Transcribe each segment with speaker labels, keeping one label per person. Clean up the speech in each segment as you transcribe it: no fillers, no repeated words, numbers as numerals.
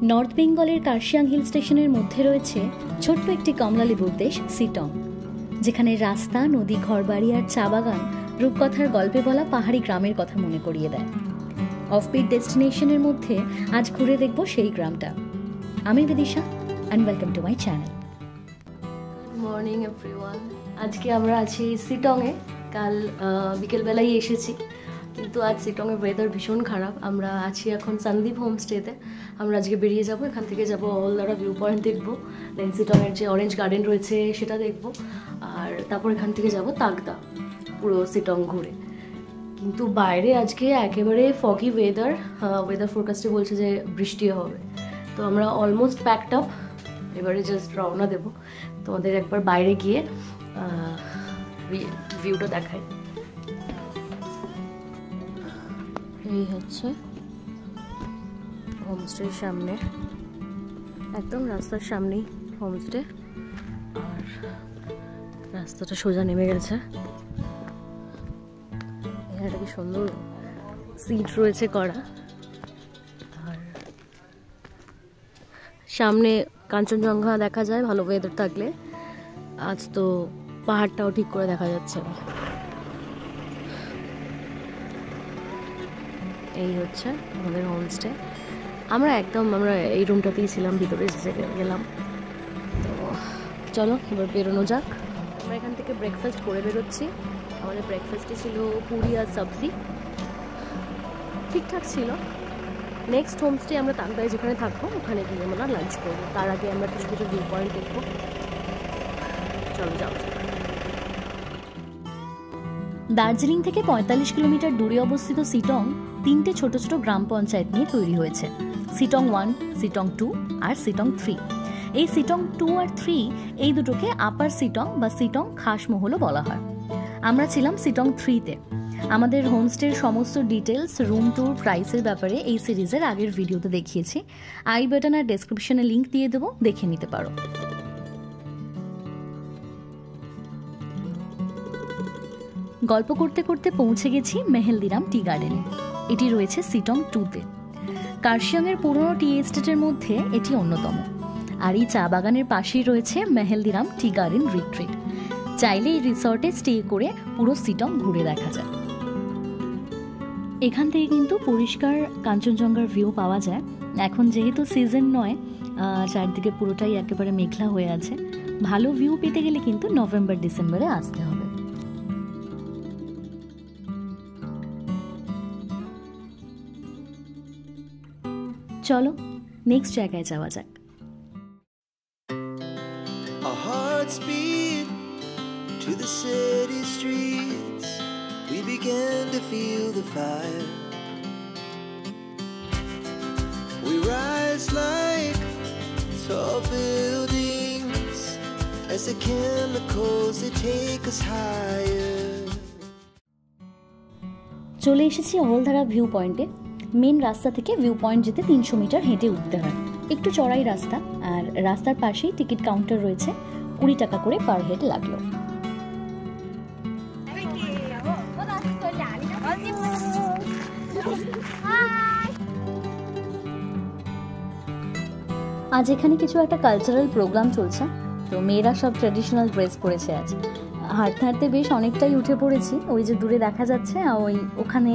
Speaker 1: North বেঙ্গলের Kurseong hill স্টেশনের মধ্যে রয়েছে ছোট্ট একটি কমলালেবুর দেশ শিটং, যেখানে রাস্তা, নদী, ঘরবাড়ি আর চা বাগান রূপকথার গল্পে বলা পাহাড়ি গ্রামের কথা মনে করিয়ে দেয়। অফবিট ডেস্টিনেশনের মধ্যে আজ ঘুরে দেখব সেই গ্রামটা। আমি Bidisha and welcome to my channel.
Speaker 2: Good morning everyone. আজকে আমরা আছি শিটংয়ে। কাল বিকেলবেলাই এসেছি, কিন্তু আজ শিটংয়ের ওয়েদার ভীষণ খারাপ। আমরা আছি এখন সন্দীপ হোমস্টেতে। আমরা আজকে বেরিয়ে যাব, এখান থেকে যাব অলদারা ভিউ পয়েন্ট দেখবো, দেন শিটংয়ের যে অরেঞ্জ গার্ডেন রয়েছে সেটা দেখবো, আর তারপর এখান থেকে যাব তাগদা, পুরো শিটং ঘুরে। কিন্তু বাইরে আজকে একেবারে ফগি ওয়েদার ফোরকাস্টে বলছে যে বৃষ্টিও হবে। তো আমরা অলমোস্ট প্যাকড আপ, এবারে জাস্ট রওনা দেবো। তোমাদের একবার বাইরে গিয়ে ভিউটা দেখাই। এই হচ্ছে হোমস্টের সামনে, একদম রাস্তার সামনেই হোমস্টে, আর রাস্তাটা সোজা নেমে গেছে। এখানে কি সুন্দর সিট রয়েছে করা, আর সামনে কাঞ্চনজঙ্ঘা দেখা যায় ভালো ওয়েদার থাকলে। আজ তো পাহাড়টাও ঠিক করে দেখা যাচ্ছে না। এই হচ্ছে আমাদের হোমস্টে। আমরা এই রুমটাতেই ছিলাম, ভিতরে এসে গেলাম। তো চলো এবার বেরোনো যাক। আমরা এখান থেকে ব্রেকফাস্ট করে বেরোচ্ছি। আমাদের ব্রেকফাস্টে ছিল পুরি আর সবজি, ঠিকঠাক ছিল। নেক্সট হোমস্টে আমরা তাগদায় যেখানে থাকবো ওখানে গিয়ে আমরা লাঞ্চ করবো। তার আগে আমরা কিছু কিছু ভিউ পয়েন্ট দেখবো। চলো যাও।
Speaker 1: দার্জিলিং থেকে 45 কিলোমিটার দূরে অবস্থিত শিটং 3টে ছোট ছোট গ্রাম পঞ্চায়েত নিয়ে তৈরি হয়েছে: শিটং 1, শিটং 2 আর শিটং 3। এই শিটং 2 আর 3 এই দুটোকে আপার শিটং বা শিটং খাসমহলও বলা হয়। আমরা ছিলাম শিটং 3-তে। আমাদের হোমস্টের সমস্ত ডিটেলস, রুম ট্যুর, প্রাইসের ব্যাপারে এই সিরিজের আগের ভিডিওতে দেখিয়েছি। আই বাটন আর ডেসক্রিপশনে লিঙ্ক দিয়ে দেবো, দেখে নিতে পারো। গল্প করতে করতে পৌঁছে গেছি মেহেলদিরাম টি গার্ডেনে। এটি রয়েছে শিটং 2-তে। কার্শিয়াংয়ের পুরনো টি এস্টেটের মধ্যে এটি অন্যতম। আর এই চা বাগানের পাশেই রয়েছে মেহেলদিরাম টি গার্ডেন রিট্রিট। চাইলে এই রিসর্টে স্টে করে পুরো শিটং ঘুরে দেখা যায়। এখান থেকে কিন্তু পরিষ্কার কাঞ্চনজঙ্ঘার ভিউ পাওয়া যায়। এখন যেহেতু সিজন নয়, চারদিকে পুরোটাই একেবারে মেঘলা হয়ে আছে। ভালো ভিউ পেতে গেলে কিন্তু নভেম্বর-ডিসেম্বরে আসতে হবে। চলো নেক্সট জায়গায় যাওয়া যাক।
Speaker 3: To the city streets, we began to feel the fire. We rise like tall buildings as the chemicals they take us higher.
Speaker 1: চলে এসেছি অলদারা ভিউ পয়েন্টে। মেন রাস্তা থেকে ভিউ পয়েন্ট যেতে 300 মিটার হেঁটে উঠতে হয়। একটু চড়াই রাস্তা, আর রাস্তার পাশেই টিকিট কাউন্টার রয়েছে। 20 টাকা করে পার হেড লাগলো। আজ এখানে কিছু একটা কালচারাল প্রোগ্রাম চলছে, তো মেয়েরা সব ট্র্যাডিশনাল ড্রেস পরেছে আজ। হাঁটতে হাঁটতে বেশ অনেকটাই উঠে পড়েছি। ওই যে দূরে দেখা যাচ্ছে, ওখানে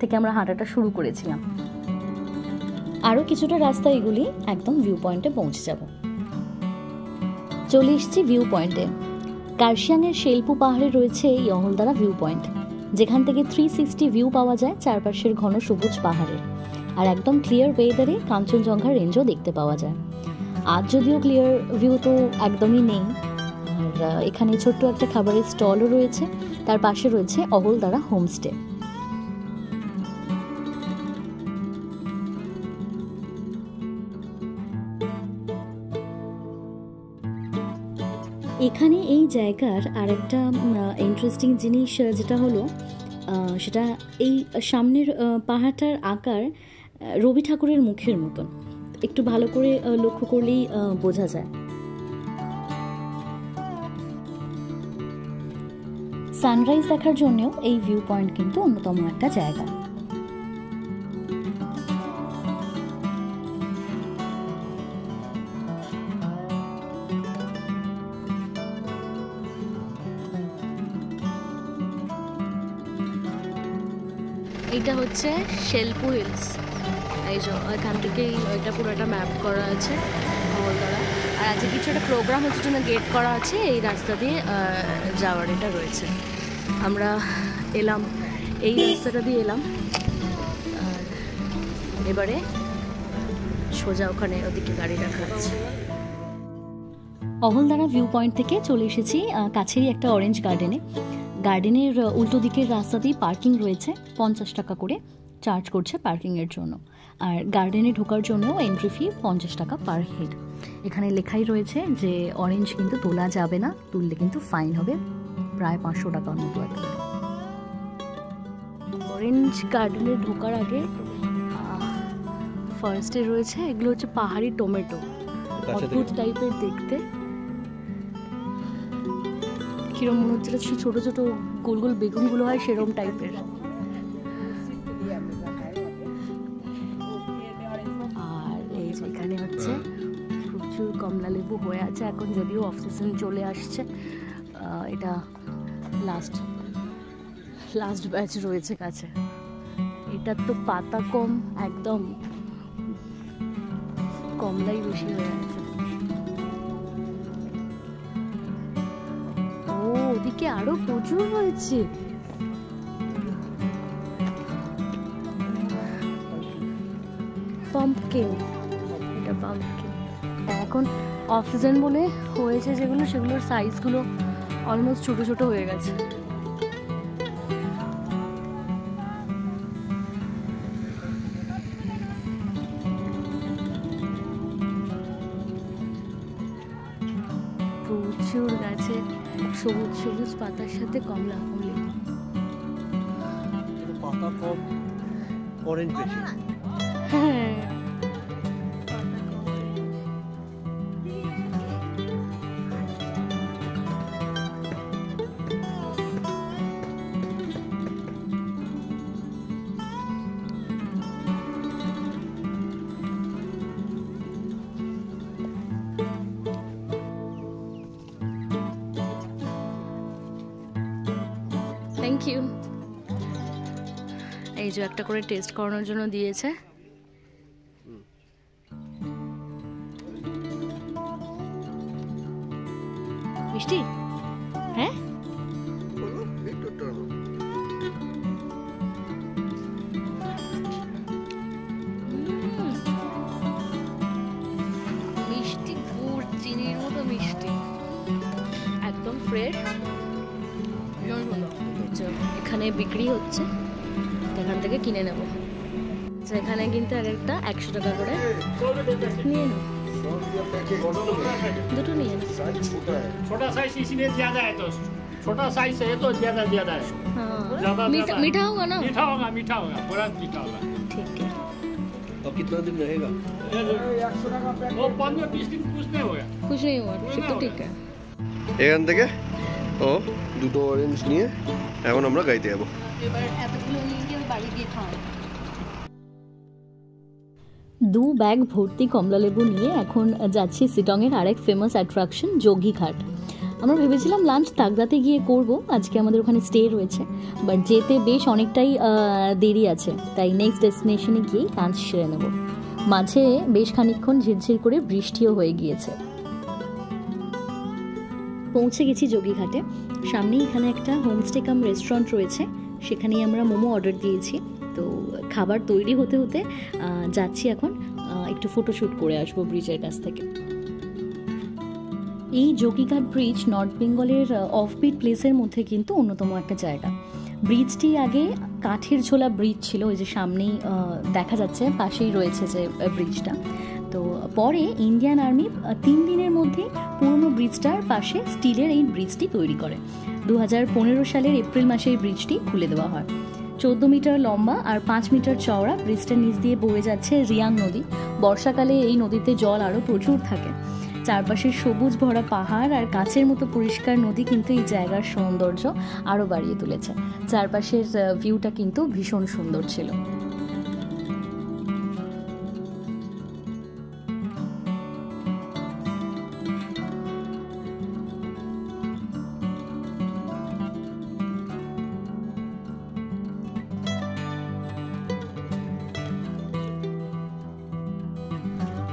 Speaker 1: থেকে আমরা হাঁটাটা শুরু করেছিলাম। আরও কিছুটা রাস্তা এগুলি একদম ভিউ পয়েন্টে পৌঁছে যাব। চলে এসেছি ভিউ পয়েন্টে। কার্শিয়াংয়ের শেলপু পাহাড়ে রয়েছে এই অলদারা ভিউ পয়েন্ট, যেখান থেকে 360 ভিউ পাওয়া যায় চারপাশের ঘন সবুজ পাহাড়ের। আর একদম ক্লিয়ার ওয়েদারে কাঞ্চনজঙ্ঘা রেঞ্জও দেখতে পাওয়া যায়। আজ যদিও ক্লিয়ার ভিউ তো একদমই নেই। আর এখানে ছোট্ট একটা খাবারের স্টলও রয়েছে, তার পাশে রয়েছে অলদারা হোমস্টে। এখানে এই জায়গার আরেকটা ইন্টারেস্টিং জিনিস যেটা হলো, সেটা এই সামনের পাহাড়টার আকার রবি ঠাকুরের মুখের মতন। একটু ভালো করে লক্ষ্য করলেই বোঝা যায়। সানরাইজ দেখার জন্যও এই ভিউ পয়েন্ট কিন্তু অন্যতম একটা জায়গা।
Speaker 2: এইটা হচ্ছে শেলপু হিলস, এই যে এখান থেকেই ওইটা পুরোটা ম্যাপ করা আছে মঙ্গলদরা। আর আজকে কিছু একটা প্রোগ্রাম হচ্ছে জন্য গেট করা আছে, এই রাস্তা দিয়ে যাওয়ার এটা রয়েছে। আমরা এলাম এই রাস্তাটা দিয়ে এলাম, আর এবারে সোজা ওখানে ওদিকে গাড়ি রাখা আছে।
Speaker 1: অহলদারা ভিউ পয়েন্ট থেকে চলে এসেছি কাছেরই একটা অরেঞ্জ গার্ডেনে। গার্ডেনের উল্টো দিকের রাস্তাতেই পার্কিং রয়েছে, 50 টাকা করে চার্জ করছে পার্কিংয়ের জন্য। আর গার্ডেনে ঢোকার জন্যও এন্ট্রি ফি 50 টাকা পার হেড। এখানে লেখাই রয়েছে যে অরেঞ্জ কিন্তু তোলা যাবে না, তুললে কিন্তু ফাইন হবে প্রায় 500 টাকার মতো আর কি।
Speaker 2: অরেঞ্জ গার্ডেনে ঢোকার আগে ফার্স্টে রয়েছে এগুলো হচ্ছে পাহাড়ি টমেটো, অদ্ভুত টাইপের দেখতে। কিরম মনে হচ্ছিল ছোট ছোট গোল গোল বেগুনগুলো হয় সেরকম টাইপের। আর এই যেখানে হচ্ছে প্রচুর কমলা লেবু হয়ে আছে এখন, যদিও অফ সিজন চলে আসছে। এটা লাস্ট ব্যাচ রয়েছে কাছে। এটার তো পাতা কম, একদম কমলাই বেশি হয়ে আছে। ও ওদিকে আরো প্রচুর রয়েছে। পাম্পকিন, এটা পাম্পকিন। এখন অফ সিজন বলে হয়েছে যেগুলো, সেগুলোর সাইজগুলো অলমোস্ট ছোট ছোট হয়ে গেছে। প্রচুর গাছে সবুজ সবুজ পাতার সাথে কমলা লেবু।
Speaker 4: পাতা কম, অরেঞ্জ বেশি।
Speaker 2: হ্যাঁ থ্যাংক ইউ। এই যে একটা করে টেস্ট করানোর জন্য দিয়েছে। মিষ্টি? হ্যাঁ মিষ্টি, গুড় চিনির মতো মিষ্টি, একদম ফ্রেশ। এখানে বিক্রি হচ্ছে, এখান থেকে কিনে নেব। এখানে কিন্তু আর একটা 100 টাকা করে নিয়ে নেব, দুটো নিয়ে নেব।
Speaker 5: छोटा साइज इसलिए ज्यादा है, तो छोटा साइज है तो ज्यादा ज्यादा है।
Speaker 2: हाँ मीठा होगा ना?
Speaker 5: मीठा होगा पूरा मीठा होगा।
Speaker 2: ठीक है।
Speaker 4: और कितना दिन रहेगा?
Speaker 5: वो 15-20 दिन कुछ नहीं होगा।
Speaker 2: कुछ नहीं हुआ तो ठीक है।
Speaker 4: এখান থেকে ও দুটো অরেঞ্জ নিয়ে এখন আমরা গাইতে যাবো।
Speaker 2: এবার এতগুলো নিয়ে গিয়ে বাড়ি গিয়ে খাওয়া।
Speaker 1: 2 ব্যাগ ভর্তি কমলালেবু নিয়ে এখন যাচ্ছি শিটংয়ের আরেক ফেমাস অ্যাট্রাকশন যোগীঘাট। আমরা ভেবেছিলাম লাঞ্চ তাগদাতে গিয়ে করব, আজকে আমাদের ওখানে স্টে রয়েছে, বাট যেতে বেশ অনেকটাই দেরি আছে, তাই নেক্সট ডেস্টিনেশনে গিয়েই লাঞ্চ সেরে নেব। মাঝে বেশ খানিকক্ষণ ঝিরঝির করে বৃষ্টিও হয়ে গিয়েছে। পৌঁছে গেছি যোগীঘাটে। সামনেই এখানে একটা হোমস্টে কাম রেস্টুরেন্ট রয়েছে, সেখানেই আমরা মোমো অর্ডার দিয়েছি। তো খাবার তৈরি হতে হতে যাচ্ছি এখন একটু ফটোশ্যুট করে আসবো ব্রিজের কাছ থেকে। এই যোগীঘাট ব্রিজ নর্থ বেঙ্গলের অফবিট প্লেসের মধ্যে কিন্তু অন্যতম একটা জায়গা। ব্রিজটি আগে কাঠের ঝোলা ব্রিজ ছিল, ওই যে সামনেই দেখা যাচ্ছে, পাশেই রয়েছে যে ব্রিজটা। তো পরে ইন্ডিয়ান আর্মি 3 দিনের মধ্যে পুরনো ব্রিজটার পাশে স্টিলের এই ব্রিজটি তৈরি করে। 2015 সালের এপ্রিল মাসে এই ব্রিজটি খুলে দেওয়া হয়। 14 মিটার লম্বা আর 5 মিটার চওড়া ব্রিজটার নিচ দিয়ে বয়ে যাচ্ছে রিয়াং নদী। বর্ষাকালে এই নদীতে জল আরও প্রচুর থাকে। চারপাশে সবুজ ভরা পাহাড় আর কাচের মতো পরিষ্কার নদী কিন্তু এই জায়গার সৌন্দর্য আরও বাড়িয়ে তুলেছে। চারপাশের ভিউটা কিন্তু ভীষণ সুন্দর ছিল।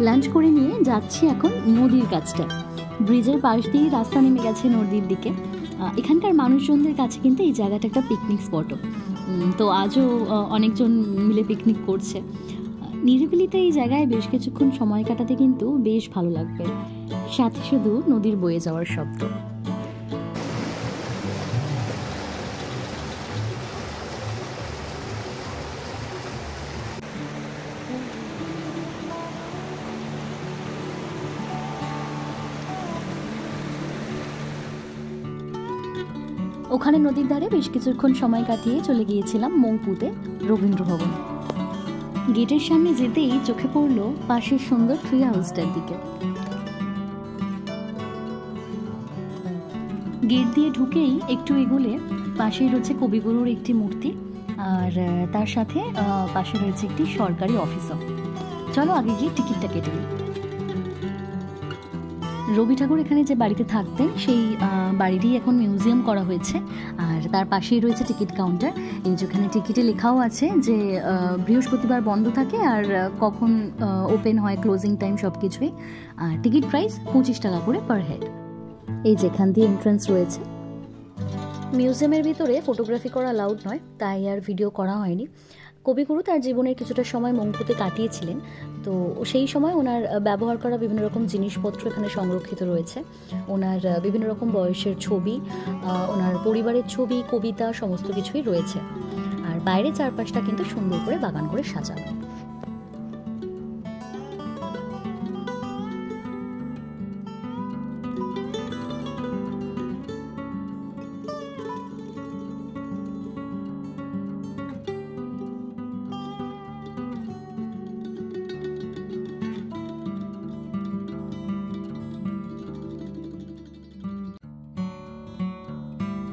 Speaker 1: লাঞ্চ করে নিয়ে যাচ্ছি এখন নদীর কাছটা। ব্রিজের পাশ দিয়ে রাস্তা নেমে গেছে নদীর দিকে। এখানকার মানুষজনদের কাছে কিন্তু এই জায়গাটা একটা পিকনিক স্পটও। তো আজও অনেকজন মিলে পিকনিক করছে। নিরিবিলিতে এই জায়গায় বেশ কিছুক্ষণ সময় কাটাতে কিন্তু বেশ ভালো লাগবে, সাথে শুধু নদীর বয়ে যাওয়ার শব্দ। ওখানে নদীর ধারে বেশ কিছুক্ষণ সময় কাটিয়ে চলে গিয়েছিলাম মংপুতে রবীন্দ্র ভবন। গেটের সামনে যেতেই চোখে পড়ল পাশের সুন্দর ট্রি হাউসটার দিকে। গেট দিয়ে ঢুকেই একটু এগোলে পাশেই রয়েছে কবিগুরুর একটি মূর্তি, আর তার সাথে পাশে রয়েছে একটি সরকারি অফিসও। চলো আগে গিয়ে টিকিটটা কেটে নিই। রবি ঠাকুর এখানে যে বাড়িতে থাকতেন সেই বাড়িরই এখন মিউজিয়াম করা হয়েছে, আর তার পাশেই রয়েছে টিকিট কাউন্টার। এই যেখানে টিকিটে লেখাও আছে যে বৃহস্পতিবার বন্ধ থাকে আর কখন ওপেন হয়, ক্লোজিং টাইম সব কিছুই। আর টিকিট প্রাইস 25 টাকা করে পার হেড। এই যেখান দিয়ে এন্ট্রান্স রয়েছে। মিউজিয়ামের ভিতরে ফটোগ্রাফি করা অ্যালাউড নয়, তাই আর ভিডিও করা হয়নি। কবিগুরু তার জীবনের কিছুটা সময় মংপুতে কাটিয়েছিলেন, তো সেই সময় ওনার ব্যবহার করা বিভিন্ন রকম জিনিসপত্র এখানে সংরক্ষিত রয়েছে। ওনার বিভিন্ন রকম বয়সের ছবি, ওনার পরিবারের ছবি, কবিতা সমস্ত কিছুই রয়েছে। আর বাইরে চারপাশটা কিন্তু সুন্দর করে বাগান করে সাজানো।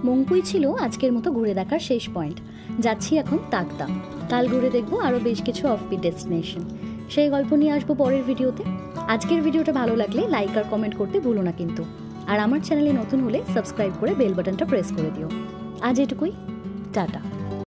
Speaker 1: মংপুই ছিল আজকের মতো ঘুরে দেখার শেষ পয়েন্ট। যাচ্ছি এখন তাকদা। কাল ঘুরে দেখবো আরও বেশ কিছু অফবিট ডেস্টিনেশন। সেই গল্প নিয়ে আসবো পরের ভিডিওতে। আজকের ভিডিওটা ভালো লাগলে লাইক আর কমেন্ট করতে ভুলো না কিন্তু। আর আমার চ্যানেলে নতুন হলে সাবস্ক্রাইব করে বেল বাটনটা প্রেস করে দিও। আজ এটুকুই, টাটা।